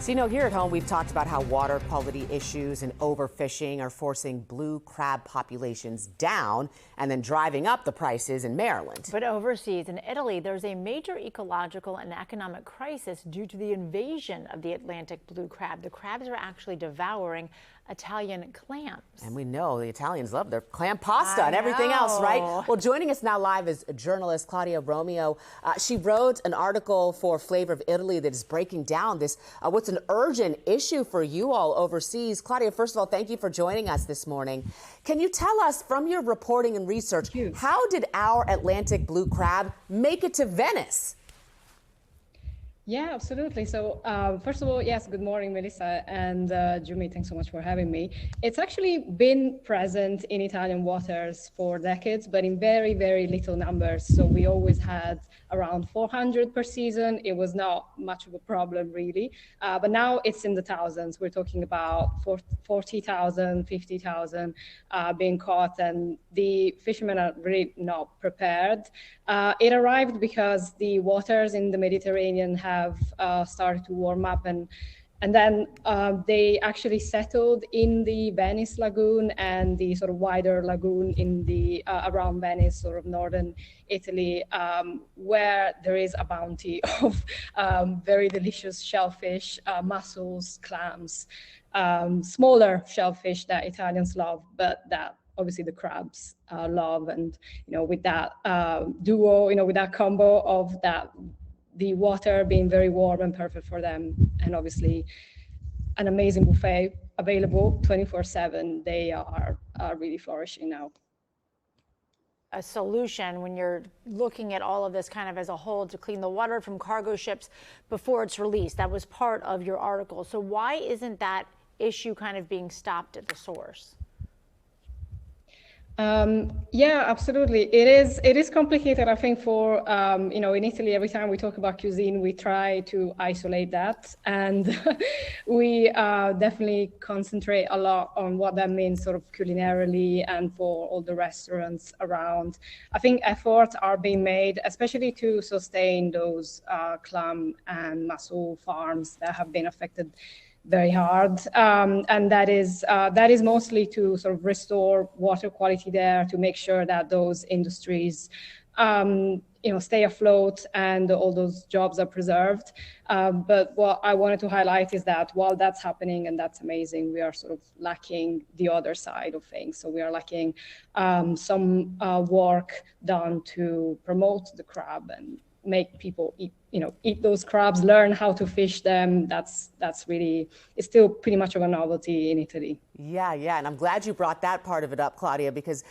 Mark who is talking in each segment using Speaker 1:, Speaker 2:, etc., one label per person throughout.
Speaker 1: So, here at home, we've talked about how water quality issues and overfishing are forcing blue crab populations down and then driving up the prices in Maryland.
Speaker 2: But overseas in Italy, there's a major ecological and economic crisis due to the invasion of the Atlantic blue crab. The crabs are actually devouring Italian clams. And
Speaker 1: we know the Italians love their clam pasta and everything else, right? Well, joining us now live is journalist Claudia Romeo. She wrote an article for Flavor of Italy that is breaking down this, what's an urgent issue for you all overseas. Claudia, first of all, thank you for joining us this morning. Can you tell us from your reporting and research, how did our Atlantic blue crab make it to Venice?
Speaker 3: Yeah, absolutely. So first of all, yes, good morning, Melissa and Jummy, thanks so much for having me. It's actually been present in Italian waters for decades, but in very, very little numbers. So we always had around 400 per season. It was not much of a problem, really. But now it's in the thousands. We're talking about 40,000, 50,000 being caught, and the fishermen are really not prepared. It arrived because the waters in the Mediterranean have started to warm up, and then they actually settled in the Venice lagoon and the sort of wider lagoon in the around Venice, sort of northern Italy, where there is a bounty of very delicious shellfish, mussels, clams, smaller shellfish that Italians love, but that obviously the crabs love. And with that duo, with that combo of that, the water being very warm and perfect for them, and obviously an amazing buffet available 24/7, they are really flourishing now.
Speaker 2: A solution when you're looking at all of this kind of as a whole to clean the water from cargo ships before it's released. That was part of your article. So why isn't that issue kind of being stopped at the source?
Speaker 3: Yeah, absolutely. It is complicated. I think for, in Italy, every time we talk about cuisine, we try to isolate that. And we definitely concentrate a lot on what that means sort of culinarily and for all the restaurants around. I think efforts are being made, especially to sustain those clam and mussel farms that have been affected very hard, and that is mostly to sort of restore water quality there, to make sure that those industries stay afloat and all those jobs are preserved. But what I wanted to highlight is that while that's happening, and that's amazing, we are sort of lacking the other side of things. So we are lacking some work done to promote the crab and make people eat those crabs, learn how to fish them. That's really, it's still pretty much of a novelty in Italy.
Speaker 1: Yeah, and I'm glad you brought that part of it up, Claudia, because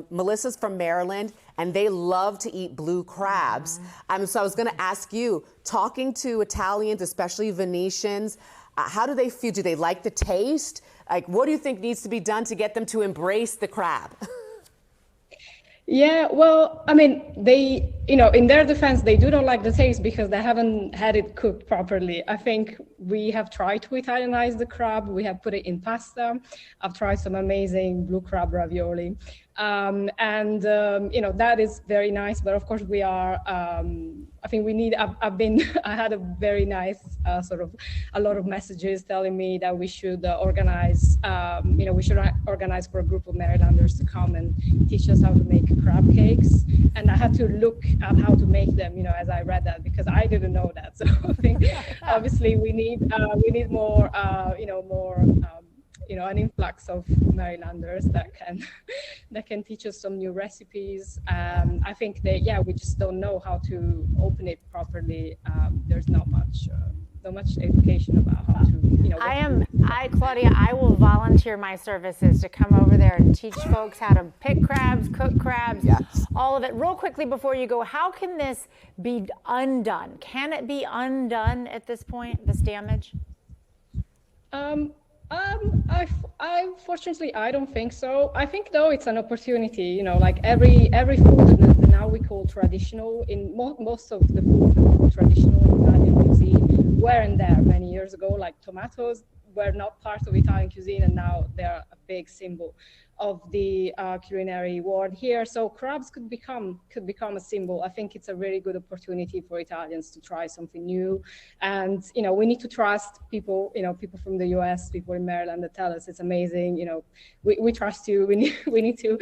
Speaker 1: Melissa's from Maryland and they love to eat blue crabs. So I was going to ask you, talking to Italians, especially Venetians, how do they feel? Do they like the taste? Like, what do you think needs to be done to get them to embrace the crab?
Speaker 3: Yeah, well, I mean, they, in their defense, they do not like the taste because they haven't had it cooked properly. I think we have tried to Italianize the crab. We have put it in pasta. I've tried some amazing blue crab ravioli. That is very nice. But of course, we are, I think we need, I had a very nice a lot of messages telling me that we should organize, we should organize for a group of Marylanders to come and teach us how to make crab cakes. And I had to look at how to make them, as I read that, because I didn't know that. So I think obviously we need more, an influx of Marylanders that can teach us some new recipes. I think we just don't know how to open it properly. There's not much education about how to,
Speaker 2: Claudia, I will volunteer my services to come over there and teach folks how to pick crabs, cook crabs, all of it. Real quickly before you go, how can this be undone? Can it be undone at this point, this damage?
Speaker 3: Fortunately, I don't think so. I think though it's an opportunity, like every food that now we call traditional, in most of the food traditional Italian cuisine weren't there many years ago, like tomatoes were not part of Italian cuisine, and now they're a big symbol of the culinary world here. So crabs could become a symbol. I think it's a really good opportunity for Italians to try something new. And, you know, we need to trust people, you know, people from the US, people in Maryland that tell us it's amazing. You know, we trust you. We need to,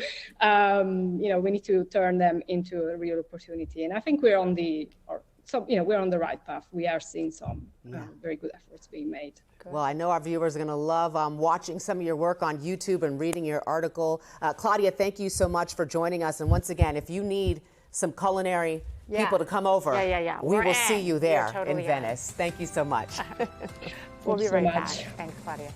Speaker 3: you know, we need to turn them into a real opportunity. And I think we're on the, we're on the right path. We are seeing some very good efforts being made.
Speaker 1: Well, I know our viewers are going to love watching some of your work on YouTube and reading your article. Claudia, thank you so much for joining us. And once again, if you need some culinary people to come over, we will see you there in Venice. Thank you so much.
Speaker 2: We'll be right back. Thanks, Claudia.